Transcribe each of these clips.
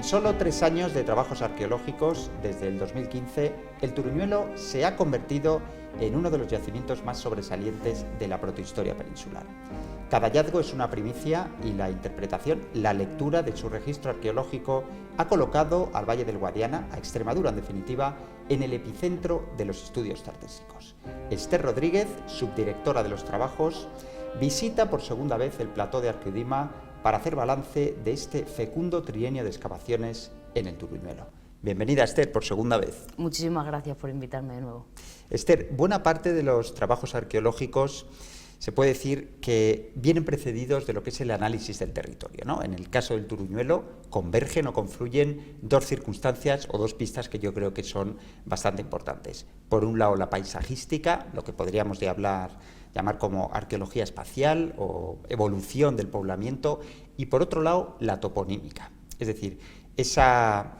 En solo 3 años de trabajos arqueológicos, desde el 2015, el Turuñuelo se ha convertido en uno de los yacimientos más sobresalientes de la protohistoria peninsular. Cada hallazgo es una primicia y la interpretación, la lectura de su registro arqueológico ha colocado al Valle del Guadiana, a Extremadura en definitiva, en el epicentro de los estudios tartésicos. Esther Rodríguez, subdirectora de los trabajos, visita por segunda vez el plató de Arqueudima para hacer balance de este fecundo trienio de excavaciones en el Turuñuelo. Bienvenida, Esther, por segunda vez. Muchísimas gracias por invitarme de nuevo. Esther, buena parte de los trabajos arqueológicos se puede decir que vienen precedidos de lo que es el análisis del territorio, ¿no? En el caso del Turuñuelo convergen o confluyen dos circunstancias o dos pistas que yo creo que son bastante importantes. Por un lado, la paisajística, lo que podríamos llamar como arqueología espacial o evolución del poblamiento, y por otro lado, la toponímica, es decir, esa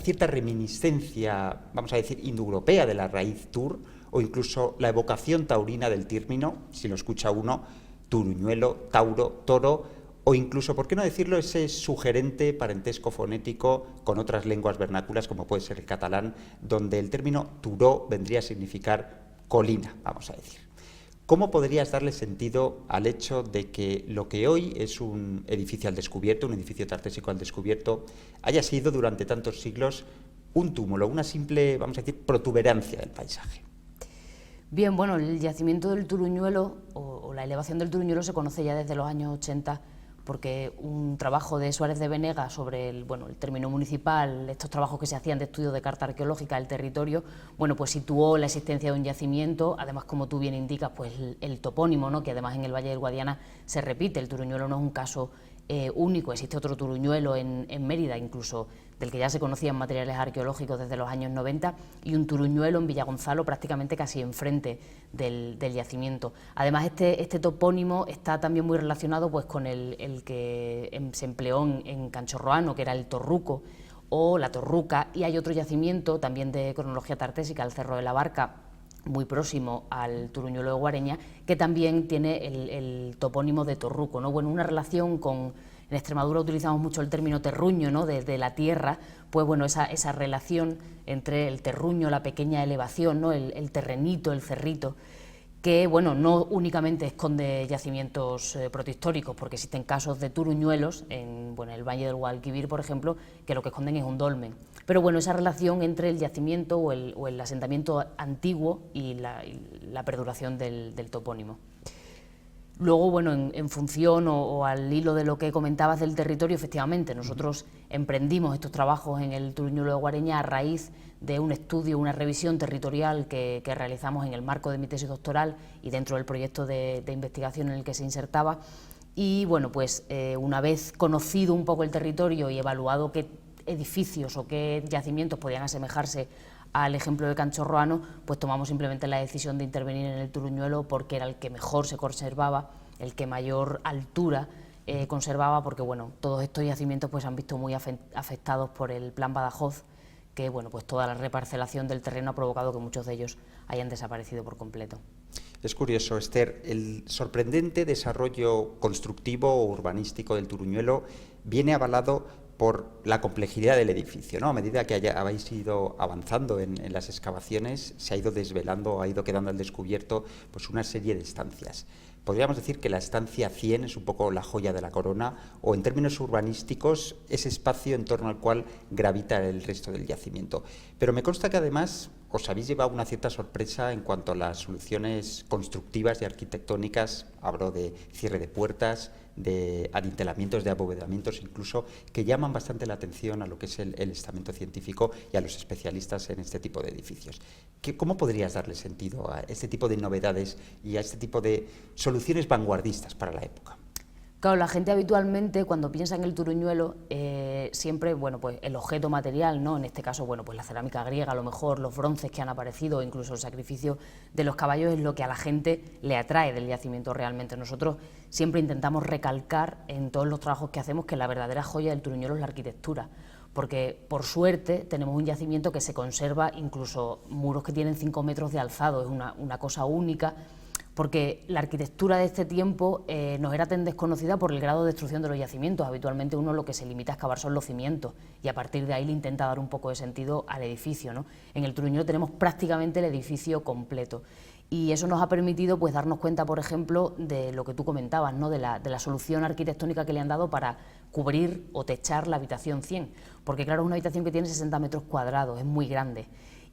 cierta reminiscencia, vamos a decir, indoeuropea de la raíz tur, o incluso la evocación taurina del término, si lo escucha uno, Turuñuelo, Tauro, Toro, o incluso, ¿por qué no decirlo?, ese sugerente parentesco fonético con otras lenguas vernáculas, como puede ser el catalán, donde el término turó vendría a significar colina, vamos a decir. ¿Cómo podrías darle sentido al hecho de que lo que hoy es un edificio al descubierto, un edificio tartésico al descubierto, haya sido durante tantos siglos un túmulo, una simple, vamos a decir, protuberancia del paisaje? Bien, bueno, el yacimiento del Turuñuelo o la elevación del Turuñuelo se conoce ya desde los años 80, porque un trabajo de Suárez de Venega sobre el término municipal, estos trabajos que se hacían de estudio de carta arqueológica del territorio, pues situó la existencia de un yacimiento. Además, como tú bien indicas, pues el topónimo, ¿no?, que además en el Valle del Guadiana se repite. El Turuñuelo no es un caso único, existe otro Turuñuelo en Mérida, incluso del que ya se conocían materiales arqueológicos desde los años 90, y un Turuñuelo en Villagonzalo, prácticamente casi enfrente del yacimiento. Además, este topónimo está también muy relacionado pues con el que se empleó en Canchorroano, que era el Torruco o la Torruca, y hay otro yacimiento también de cronología tartésica, el Cerro de la Barca, muy próximo al Turuñuelo de Guareña, que también tiene el topónimo de Torruco, ¿no? Bueno, una relación con... En Extremadura utilizamos mucho el término terruño, ¿no?, desde la tierra, pues bueno, esa relación entre el terruño, la pequeña elevación, ¿no?, el terrenito, el cerrito, que bueno, no únicamente esconde yacimientos protohistóricos, porque existen casos de turuñuelos en el Valle del Guadalquivir, por ejemplo, que lo que esconden es un dolmen. Pero bueno, esa relación entre el yacimiento o el asentamiento antiguo y la perduración del topónimo. Luego, bueno, en función o al hilo de lo que comentabas del territorio, efectivamente, nosotros emprendimos estos trabajos en el Turuñuelo de Guareña a raíz de un estudio, una revisión territorial que realizamos en el marco de mi tesis doctoral y dentro del proyecto de investigación en el que se insertaba. Y bueno, pues una vez conocido un poco el territorio y evaluado qué edificios o qué yacimientos podían asemejarse al ejemplo de Canchorroano, pues tomamos simplemente la decisión de intervenir en el Turuñuelo porque era el que mejor se conservaba, el que mayor altura conservaba, porque bueno, todos estos yacimientos pues han visto muy afectados por el Plan Badajoz, que bueno, pues toda la reparcelación del terreno ha provocado que muchos de ellos hayan desaparecido por completo. Es curioso, Esther, el sorprendente desarrollo constructivo o urbanístico del Turuñuelo viene avalado por la complejidad del edificio, ¿no? A medida que habéis ido avanzando en las excavaciones, se ha ido desvelando, ha ido quedando al descubierto pues una serie de estancias. Podríamos decir que la estancia 100 es un poco la joya de la corona, o en términos urbanísticos, ese espacio en torno al cual gravita el resto del yacimiento. Pero me consta que además os habéis llevado una cierta sorpresa en cuanto a las soluciones constructivas y arquitectónicas, hablo de cierre de puertas, de adintelamientos, de abovedamientos incluso, que llaman bastante la atención a lo que es el estamento científico y a los especialistas en este tipo de edificios. ¿Cómo podrías darle sentido a este tipo de novedades y a este tipo de soluciones vanguardistas para la época? Claro, la gente habitualmente cuando piensa en el Turuñuelo siempre, pues el objeto material, ¿no? En este caso, pues la cerámica griega, a lo mejor los bronces que han aparecido, incluso el sacrificio de los caballos es lo que a la gente le atrae del yacimiento realmente. Nosotros siempre intentamos recalcar en todos los trabajos que hacemos que la verdadera joya del Turuñuelo es la arquitectura, porque por suerte tenemos un yacimiento que se conserva, incluso muros que tienen 5 metros de alzado, es una cosa única. porque la arquitectura de este tiempo nos era tan desconocida por el grado de destrucción de los yacimientos. Habitualmente uno lo que se limita a excavar son los cimientos y a partir de ahí le intenta dar un poco de sentido al edificio, ¿no? En el Turuñuelo tenemos prácticamente el edificio completo. Y eso nos ha permitido pues darnos cuenta, por ejemplo, de lo que tú comentabas, ¿no? de la solución arquitectónica que le han dado para cubrir o techar la habitación 100, porque claro, es una habitación que tiene 60 metros cuadrados, es muy grande,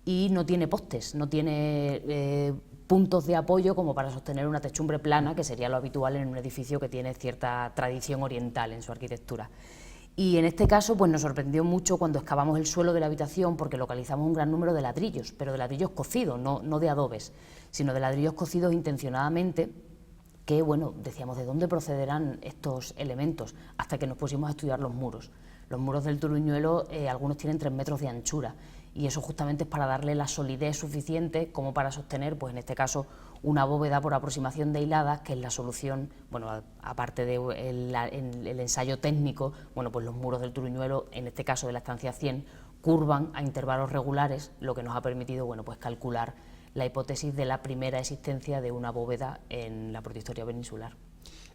y no tiene postes, no tiene puntos de apoyo como para sostener una techumbre plana, que sería lo habitual en un edificio que tiene cierta tradición oriental en su arquitectura. Y en este caso pues nos sorprendió mucho cuando excavamos el suelo de la habitación, porque localizamos un gran número de ladrillos, pero de ladrillos cocidos, no de adobes, sino de ladrillos cocidos intencionadamente, que bueno, decíamos de dónde procederán estos elementos, hasta que nos pusimos a estudiar los muros. Los muros del Turuñuelo, algunos tienen 3 metros de anchura, y eso justamente es para darle la solidez suficiente como para sostener, pues en este caso, una bóveda por aproximación de hiladas, que es la solución, bueno, aparte del el ensayo técnico, bueno, pues los muros del Turuñuelo, en este caso de la estancia 100, curvan a intervalos regulares, lo que nos ha permitido, bueno, pues calcular la hipótesis de la primera existencia de una bóveda en la protohistoria peninsular.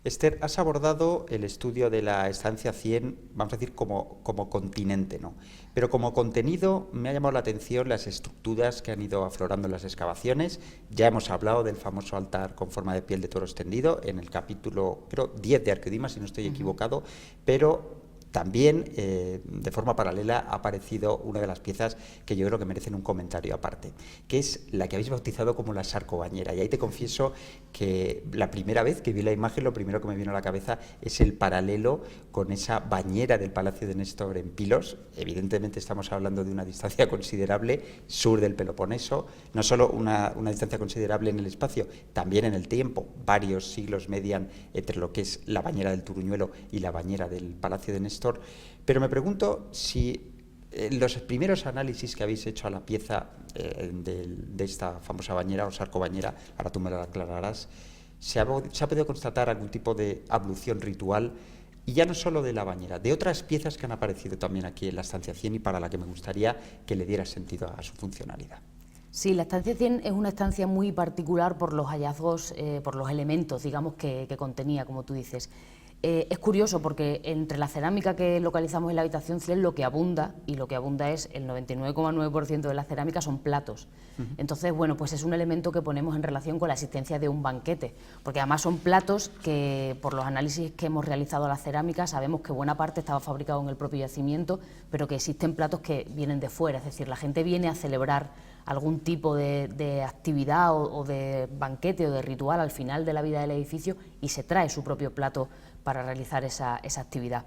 Esther, has abordado el estudio de la estancia 100, vamos a decir, como continente, ¿no? Pero como contenido me ha llamado la atención las estructuras que han ido aflorando en las excavaciones. Ya hemos hablado del famoso altar con forma de piel de toro extendido en el capítulo, creo, 10 de Arqueodima, si no estoy equivocado, pero también, de forma paralela, ha aparecido una de las piezas que yo creo que merecen un comentario aparte, que es la que habéis bautizado como la sarcobañera. Y ahí te confieso que la primera vez que vi la imagen, lo primero que me vino a la cabeza es el paralelo con esa bañera del Palacio de Néstor en Pilos. Evidentemente estamos hablando de una distancia considerable, sur del Peloponeso, no solo una distancia considerable en el espacio, también en el tiempo. Varios siglos median entre lo que es la bañera del Turuñuelo y la bañera del Palacio de Néstor. Pero me pregunto si los primeros análisis que habéis hecho a la pieza de esta famosa bañera o sarcobañera, ahora tú me lo aclararás, se ha podido constatar algún tipo de ablución ritual, y ya no solo de la bañera, de otras piezas que han aparecido también aquí en la estancia 100 y para la que me gustaría que le diera sentido a su funcionalidad. Sí, la estancia 100 es una estancia muy particular por los hallazgos, por los elementos, digamos, que contenía, como tú dices. Es curioso porque entre la cerámica que localizamos en la habitación 100 lo que abunda, y lo que abunda es el 99,9% de la cerámica son platos. Entonces, bueno, pues es un elemento que ponemos en relación con la existencia de un banquete, porque además son platos que por los análisis que hemos realizado a la cerámica sabemos que buena parte estaba fabricado en el propio yacimiento, pero que existen platos que vienen de fuera, es decir, la gente viene a celebrar algún tipo de actividad o de banquete o de ritual al final de la vida del edificio y se trae su propio plato para realizar esa actividad.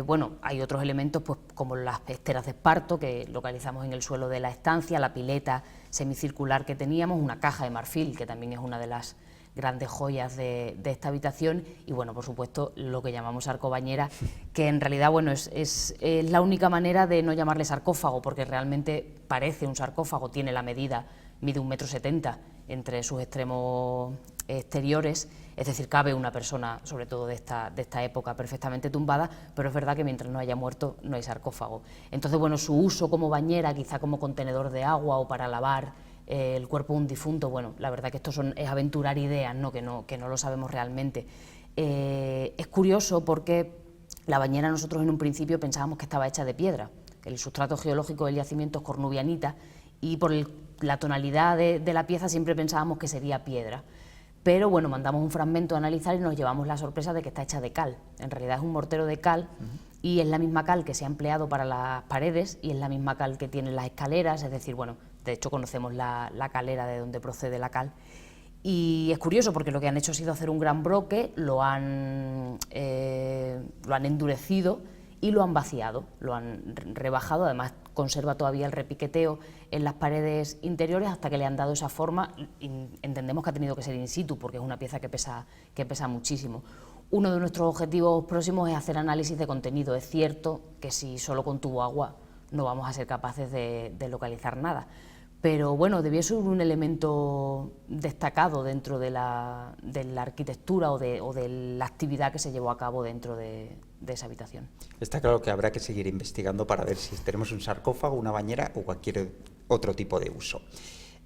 Bueno, hay otros elementos pues, como las esteras de esparto que localizamos en el suelo de la estancia, la pileta semicircular que teníamos, una caja de marfil que también es una de las grandes joyas de esta habitación y bueno, por supuesto, lo que llamamos sarcobañera, que en realidad bueno, es la única manera de no llamarle sarcófago, porque realmente parece un sarcófago, tiene la medida, mide 1,70 m entre sus extremos exteriores, es decir, cabe una persona, sobre todo de esta época, perfectamente tumbada, pero es verdad que mientras no haya muerto no hay sarcófago. Entonces, bueno, su uso como bañera, quizá como contenedor de agua o para lavar el cuerpo de un difunto, bueno, la verdad que esto es aventurar ideas, ¿no? Que no lo sabemos realmente. Es curioso porque la bañera nosotros en un principio pensábamos que estaba hecha de piedra. El sustrato geológico del yacimiento es cornubianita y por la tonalidad de la pieza siempre pensábamos que sería piedra. Pero bueno, mandamos un fragmento a analizar y nos llevamos la sorpresa de que está hecha de cal. En realidad es un mortero de cal y es la misma cal que se ha empleado para las paredes y es la misma cal que tienen las escaleras, es decir, bueno, de hecho conocemos la calera de donde procede la cal. Y es curioso porque lo que han hecho ha sido hacer un gran broque, lo han endurecido y lo han vaciado, lo han rebajado, además conserva todavía el repiqueteo en las paredes interiores hasta que le han dado esa forma. Entendemos que ha tenido que ser in situ porque es una pieza que pesa muchísimo. Uno de nuestros objetivos próximos es hacer análisis de contenido. Es cierto que si solo con tubo agua no vamos a ser capaces de localizar nada, pero bueno, debió ser un elemento destacado dentro de la arquitectura o de la actividad que se llevó a cabo dentro de esa habitación. Está claro que habrá que seguir investigando para ver si tenemos un sarcófago, una bañera o cualquier otro tipo de uso.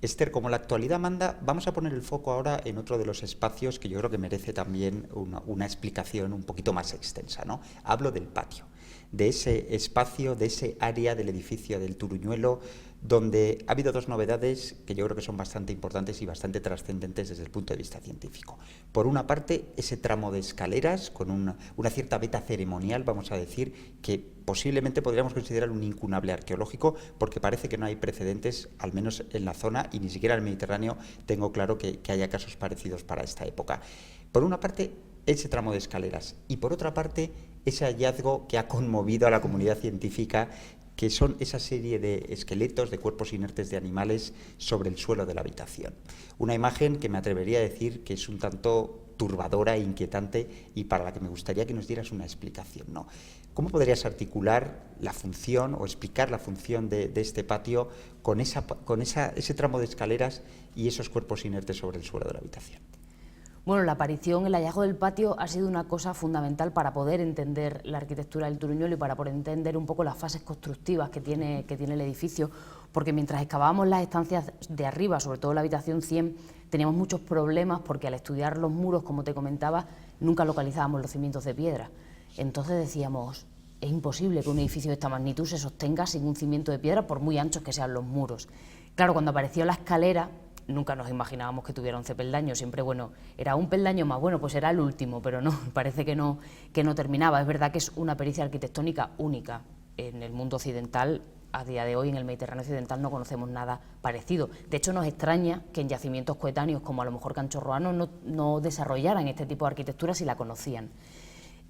Esther, como la actualidad manda, vamos a poner el foco ahora en otro de los espacios que yo creo que merece también una explicación un poquito más extensa, ¿no? Hablo del patio, de ese espacio, de ese área del edificio del Turuñuelo, donde ha habido dos novedades que yo creo que son bastante importantes y bastante trascendentes desde el punto de vista científico. Por una parte, ese tramo de escaleras con una cierta veta ceremonial, vamos a decir, que posiblemente podríamos considerar un incunable arqueológico, porque parece que no hay precedentes, al menos en la zona, y ni siquiera en el Mediterráneo tengo claro que haya casos parecidos para esta época. Por una parte, ese tramo de escaleras, y por otra parte, ese hallazgo que ha conmovido a la comunidad científica, que son esa serie de esqueletos, de cuerpos inertes de animales sobre el suelo de la habitación. Una imagen que me atrevería a decir que es un tanto turbadora e inquietante y para la que me gustaría que nos dieras una explicación, ¿no? ¿Cómo podrías articular la función o explicar la función de este patio con ese tramo de escaleras y esos cuerpos inertes sobre el suelo de la habitación? Bueno, la aparición, el hallazgo del patio ha sido una cosa fundamental para poder entender la arquitectura del Turuñuelo y para poder entender un poco las fases constructivas que tiene el edificio, porque mientras excavábamos las estancias de arriba, sobre todo la habitación 100, teníamos muchos problemas porque al estudiar los muros, como te comentaba, nunca localizábamos los cimientos de piedra. Entonces decíamos, es imposible que un edificio de esta magnitud se sostenga sin un cimiento de piedra, por muy anchos que sean los muros. Claro, cuando apareció la escalera, nunca nos imaginábamos que tuviera 11 peldaños, siempre, bueno, era un peldaño más, bueno, pues era el último, pero no, parece que no terminaba. Es verdad que es una pericia arquitectónica única en el mundo occidental. A día de hoy en el Mediterráneo occidental no conocemos nada parecido. De hecho, nos extraña que en yacimientos coetáneos como a lo mejor Canchorroano no desarrollaran este tipo de arquitectura si la conocían.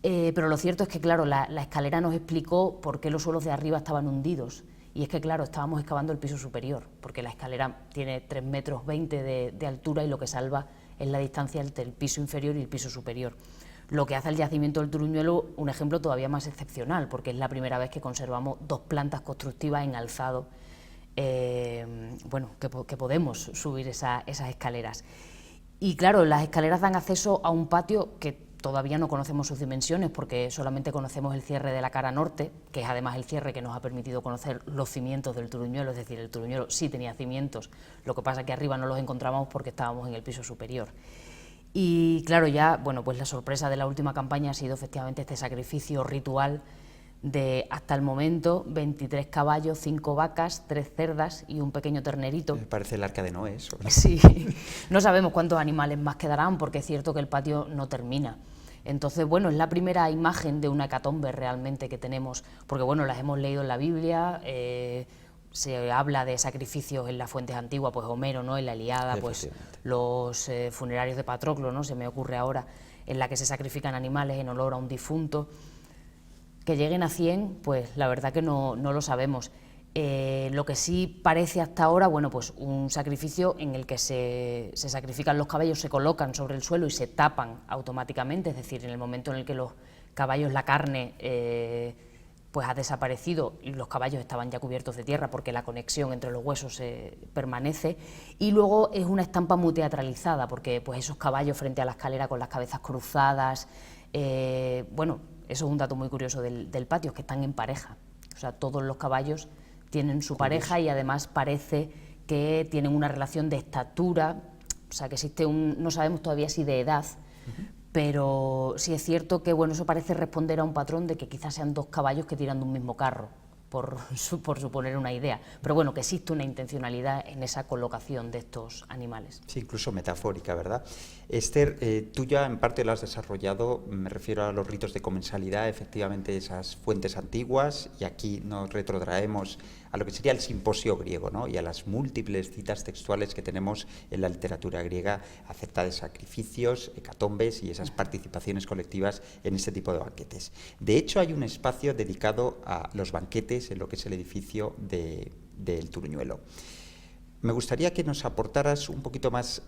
Pero lo cierto es que, claro, la escalera nos explicó por qué los suelos de arriba estaban hundidos. Y es que, claro, estábamos excavando el piso superior, porque la escalera tiene 3,20 metros de altura y lo que salva es la distancia entre el piso inferior y el piso superior. Lo que hace al yacimiento del Turuñuelo un ejemplo todavía más excepcional, porque es la primera vez que conservamos dos plantas constructivas en alzado, bueno, que podemos subir esas escaleras. Y claro, las escaleras dan acceso a un patio que todavía no conocemos sus dimensiones porque solamente conocemos el cierre de la cara norte, que es además el cierre que nos ha permitido conocer los cimientos del Turuñuelo, es decir, el Turuñuelo sí tenía cimientos, lo que pasa es que arriba no los encontramos porque estábamos en el piso superior. Y claro, ya, bueno, pues la sorpresa de la última campaña ha sido efectivamente este sacrificio ritual de, hasta el momento, 23 caballos, 5 vacas, 3 cerdas y un pequeño ternerito. Me parece el arca de Noé, eso, ¿no? Sí, no sabemos cuántos animales más quedarán porque es cierto que el patio no termina. Entonces, bueno, es la primera imagen de una hecatombe realmente que tenemos, porque bueno, las hemos leído en la Biblia, se habla de sacrificios en las fuentes antiguas, pues Homero, ¿no? En la Ilíada, pues los funerarios de Patroclo, ¿no? Se me ocurre ahora, en la que se sacrifican animales en olor a un difunto. Que lleguen a 100, pues la verdad que no lo sabemos. Lo que sí parece hasta ahora, bueno, pues un sacrificio en el que se sacrifican los caballos, se colocan sobre el suelo y se tapan automáticamente, es decir, en el momento en el que los caballos, la carne, pues ha desaparecido y los caballos estaban ya cubiertos de tierra porque la conexión entre los huesos permanece, y luego es una estampa muy teatralizada porque pues esos caballos frente a la escalera con las cabezas cruzadas, bueno, eso es un dato muy curioso del patio, es que están en pareja, o sea, todos los caballos tienen su pareja y además parece que tienen una relación de estatura, o sea que existe no sabemos todavía si de edad, pero sí es cierto que bueno, eso parece responder a un patrón de que quizás sean dos caballos que tiran de un mismo carro, por suponer una idea, pero bueno, que existe una intencionalidad en esa colocación de estos animales. Sí, incluso metafórica, ¿verdad? Esther, tú ya en parte lo has desarrollado, me refiero a los ritos de comensalidad, efectivamente esas fuentes antiguas, y aquí nos retrotraemos a lo que sería el simposio griego, ¿no? Y a las múltiples citas textuales que tenemos en la literatura griega acerca de sacrificios, hecatombes y esas participaciones colectivas en este tipo de banquetes. De hecho, hay un espacio dedicado a los banquetes en lo que es el edificio del Turuñuelo. Me gustaría que nos aportaras un poquito más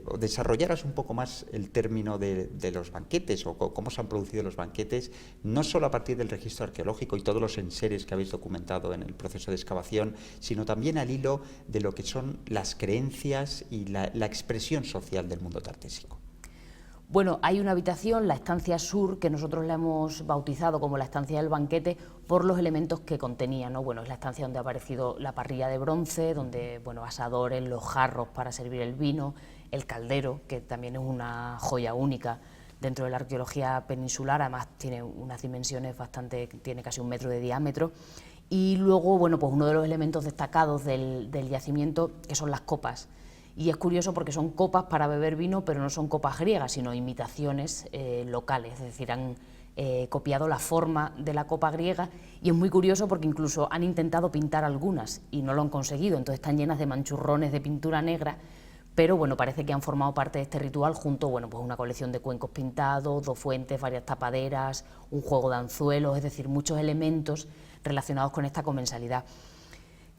o desarrollaras un poco más el término de los banquetes o cómo se han producido los banquetes, no solo a partir del registro arqueológico y todos los enseres que habéis documentado en el proceso de excavación, sino también al hilo de lo que son las creencias y la expresión social del mundo tartésico. Bueno, hay una habitación, la estancia sur, que nosotros la hemos bautizado como la estancia del banquete por los elementos que contenía, ¿no? Bueno, es la estancia donde ha aparecido la parrilla de bronce, donde, bueno, asadores, los jarros para servir el vino, el caldero, que también es una joya única dentro de la arqueología peninsular, además tiene unas dimensiones tiene casi 1 metro de diámetro. Y luego, bueno, pues uno de los elementos destacados del yacimiento, que son las copas. Y es curioso porque son copas para beber vino, pero no son copas griegas, sino imitaciones locales, es decir, han copiado la forma de la copa griega, y es muy curioso porque incluso han intentado pintar algunas y no lo han conseguido, entonces están llenas de manchurrones de pintura negra, pero bueno, parece que han formado parte de este ritual junto, bueno, pues una colección de cuencos pintados, 2 fuentes, varias tapaderas, un juego de anzuelos, es decir, muchos elementos relacionados con esta comensalidad,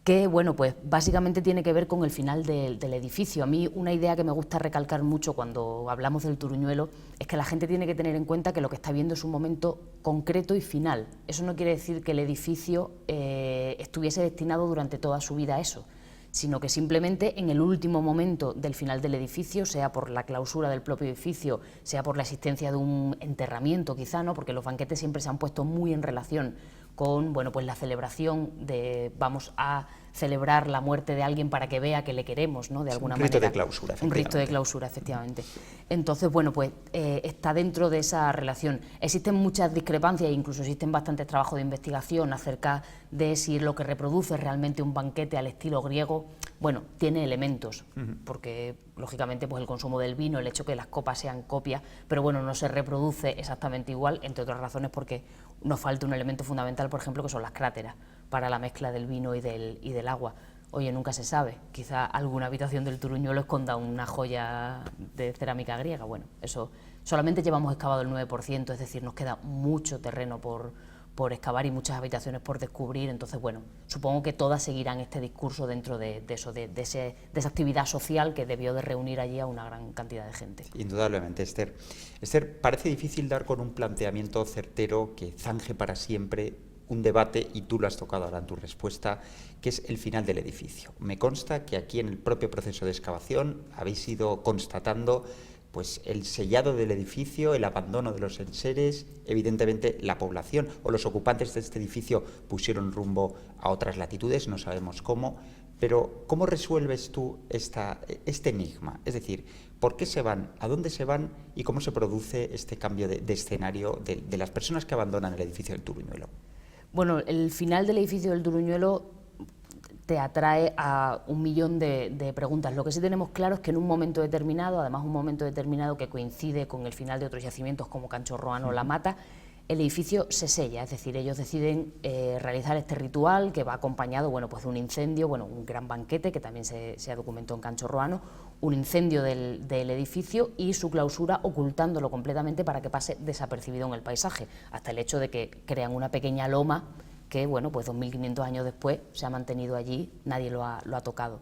que, bueno, pues básicamente tiene que ver con el final del edificio. A mí una idea que me gusta recalcar mucho cuando hablamos del Turuñuelo es que la gente tiene que tener en cuenta que lo que está viendo es un momento concreto y final. Eso no quiere decir que el edificio estuviese destinado durante toda su vida a eso, sino que simplemente en el último momento del final del edificio, sea por la clausura del propio edificio, sea por la existencia de un enterramiento quizá, ¿no? Porque los banquetes siempre se han puesto muy en relación con, bueno, pues la celebración de vamos a celebrar la muerte de alguien para que vea que le queremos, ¿no? De alguna manera. Un rito de clausura, Un rito de clausura, efectivamente. Entonces, bueno, pues está dentro de esa relación. Existen muchas discrepancias e incluso existen bastantes trabajos de investigación acerca de si lo que reproduce realmente un banquete al estilo griego. Bueno, tiene elementos, porque lógicamente pues el consumo del vino, el hecho que las copas sean copias, pero bueno, no se reproduce exactamente igual, entre otras razones porque nos falta un elemento fundamental, por ejemplo, que son las cráteras, para la mezcla del vino y del agua. Oye, nunca se sabe, quizá alguna habitación del Turuñuelo esconda una joya de cerámica griega. Bueno, eso solamente llevamos excavado el 9%, es decir, nos queda mucho terreno por excavar y muchas habitaciones por descubrir. Entonces, bueno, supongo que todas seguirán este discurso dentro de esa actividad social que debió de reunir allí a una gran cantidad de gente. Indudablemente, Esther. Esther, parece difícil dar con un planteamiento certero que zanje para siempre un debate, y tú lo has tocado ahora en tu respuesta, que es el final del edificio. Me consta que aquí en el propio proceso de excavación habéis ido constatando pues el sellado del edificio, el abandono de los enseres, evidentemente la población o los ocupantes de este edificio pusieron rumbo a otras latitudes, no sabemos cómo, pero ¿cómo resuelves tú este enigma? Es decir, ¿por qué se van? ¿A dónde se van? ¿Y cómo se produce este cambio de escenario de las personas que abandonan el edificio del Turuñuelo? Bueno, el final del edificio del Turuñuelo te atrae a 1.000.000 de preguntas. Lo que sí tenemos claro es que en un momento determinado, además un momento determinado que coincide con el final de otros yacimientos como Canchorroano o La Mata, el edificio se sella, es decir, ellos deciden realizar este ritual que va acompañado, bueno, pues de un incendio, bueno, un gran banquete que también se documentó en Canchorroano, un incendio del edificio y su clausura ocultándolo completamente para que pase desapercibido en el paisaje, hasta el hecho de que crean una pequeña loma que, bueno, pues 2.500 años después se ha mantenido allí, nadie lo ha tocado.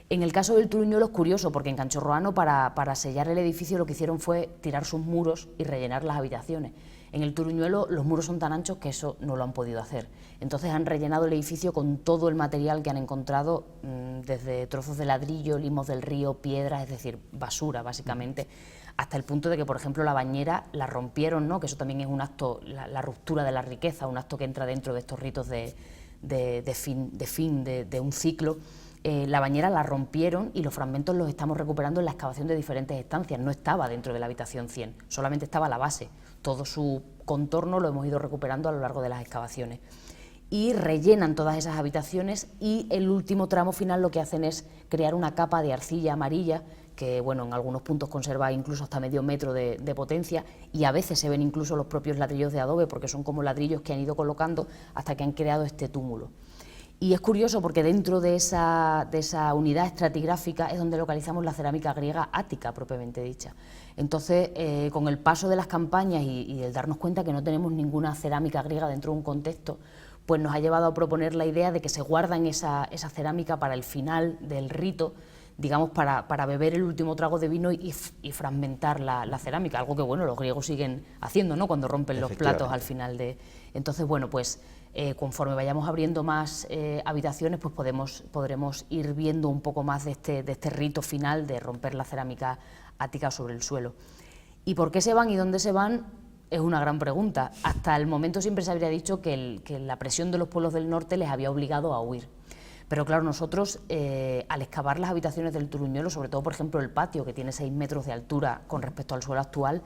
En el caso del Turuñuelo es curioso porque en Canchorroano para sellar el edificio lo que hicieron fue tirar sus muros y rellenar las habitaciones. En el Turuñuelo los muros son tan anchos que eso no lo han podido hacer. Entonces han rellenado el edificio con todo el material que han encontrado, desde trozos de ladrillo, limos del río, piedras, es decir, basura básicamente, hasta el punto de que, por ejemplo, la bañera la rompieron, ¿no? Que eso también es un acto, la ruptura de la riqueza, un acto que entra dentro de estos ritos de fin de un ciclo. La bañera la rompieron y los fragmentos los estamos recuperando en la excavación de diferentes estancias. No estaba dentro de la habitación 100, solamente estaba la base. Todo su contorno lo hemos ido recuperando a lo largo de las excavaciones. Y rellenan todas esas habitaciones y el último tramo final lo que hacen es crear una capa de arcilla amarilla que, bueno, en algunos puntos conserva incluso hasta medio metro de potencia, y a veces se ven incluso los propios ladrillos de adobe porque son como ladrillos que han ido colocando hasta que han creado este túmulo. Y es curioso porque dentro de esa unidad estratigráfica es donde localizamos la cerámica griega ática, propiamente dicha. Entonces, con el paso de las campañas y el darnos cuenta que no tenemos ninguna cerámica griega dentro de un contexto, pues nos ha llevado a proponer la idea de que se guardan esa cerámica para el final del rito, digamos, para beber el último trago de vino y fragmentar la cerámica, algo que, bueno, los griegos siguen haciendo, ¿no?, cuando rompen los platos al final de... Entonces, bueno, pues conforme vayamos abriendo más habitaciones, pues podremos ir viendo un poco más de este rito final de romper la cerámica ática sobre el suelo. ¿Y por qué se van y dónde se van? Es una gran pregunta. Hasta el momento siempre se habría dicho que la presión de los pueblos del norte les había obligado a huir. Pero claro, nosotros al excavar las habitaciones del Turuñuelo, sobre todo por ejemplo el patio, que tiene 6 metros de altura con respecto al suelo actual,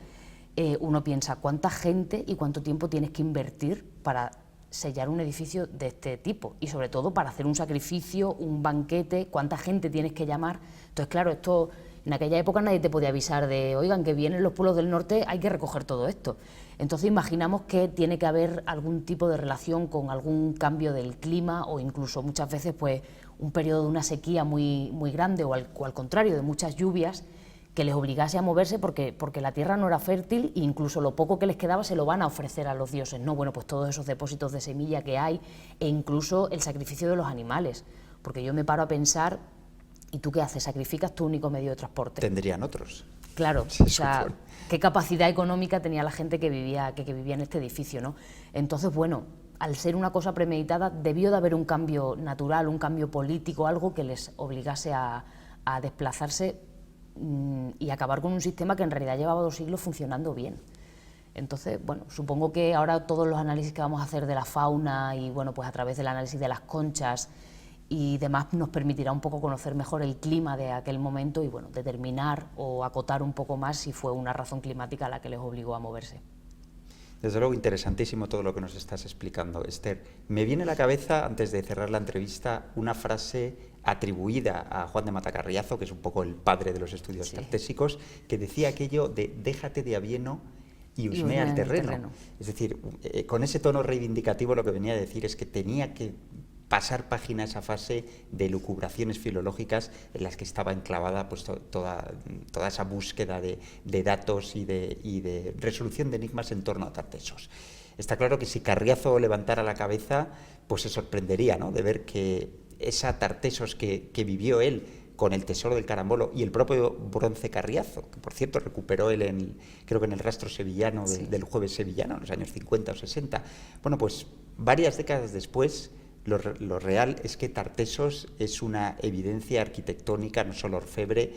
uno piensa cuánta gente y cuánto tiempo tienes que invertir para sellar un edificio de este tipo y sobre todo para hacer un sacrificio, un banquete, cuánta gente tienes que llamar. Entonces claro, esto en aquella época nadie te podía avisar de, oigan, que vienen los pueblos del norte, hay que recoger todo esto. Entonces imaginamos que tiene que haber algún tipo de relación con algún cambio del clima o incluso muchas veces pues un periodo de una sequía muy grande o al contrario de muchas lluvias que les obligase a moverse porque la tierra no era fértil e incluso lo poco que les quedaba se lo van a ofrecer a los dioses, ¿no? Bueno, pues todos esos depósitos de semilla que hay e incluso el sacrificio de los animales, porque yo me paro a pensar, ¿y tú qué haces? ¿Sacrificas tu único medio de transporte? Tendrían otros. Claro, Sí, o sea, qué capacidad económica tenía la gente que vivía en este edificio, ¿no? Entonces, bueno, al ser una cosa premeditada, debió de haber un cambio natural, un cambio político, algo que les obligase a desplazarse y acabar con un sistema que en realidad llevaba 2 siglos funcionando bien. Entonces, bueno, supongo que ahora todos los análisis que vamos a hacer de la fauna y, bueno, pues a través del análisis de las conchas y demás nos permitirá un poco conocer mejor el clima de aquel momento y, bueno, determinar o acotar un poco más si fue una razón climática la que les obligó a moverse. Desde luego, interesantísimo todo lo que nos estás explicando, Esther. Me viene a la cabeza, antes de cerrar la entrevista, una frase atribuida a Juan de Matacarriazo, que es un poco el padre de los estudios tartésicos, que decía aquello de déjate de avieno y husmea el terreno. Es decir, con ese tono reivindicativo lo que venía a decir es que tenía que pasar página esa fase de lucubraciones filológicas en las que estaba enclavada pues, toda esa búsqueda de datos y de resolución de enigmas en torno a Tartesos. Está claro que si Carriazo levantara la cabeza, pues se sorprendería, ¿no?, de ver que esa Tartesos que vivió él con el tesoro del carambolo y el propio bronce Carriazo, que por cierto recuperó él creo que en el rastro sevillano del jueves sevillano, en los años 50 o 60. Bueno, pues varias décadas después, lo real es que Tartesos es una evidencia arquitectónica, no solo orfebre,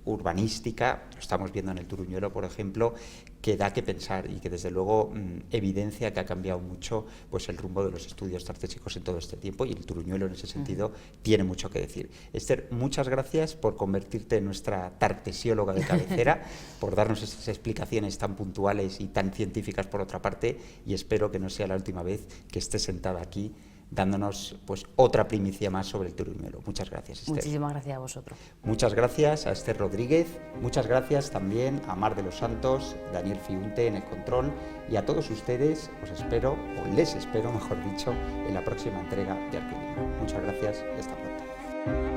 urbanística, lo estamos viendo en el Turuñuelo, por ejemplo, que da que pensar y que desde luego evidencia que ha cambiado mucho pues, el rumbo de los estudios tartésicos en todo este tiempo, y el Turuñuelo en ese sentido tiene mucho que decir. Esther, muchas gracias por convertirte en nuestra tartesióloga de cabecera, por darnos esas explicaciones tan puntuales y tan científicas por otra parte, y espero que no sea la última vez que estés sentada aquí dándonos pues otra primicia más sobre el Turuñuelo. Muchas gracias, Esther. Muchísimas gracias a vosotros. Muchas gracias a Esther Rodríguez, muchas gracias también a Mar de los Santos, Daniel Fiunte en el control, y a todos ustedes os espero, o les espero, mejor dicho, en la próxima entrega de Arqueología. Muchas gracias y hasta pronto.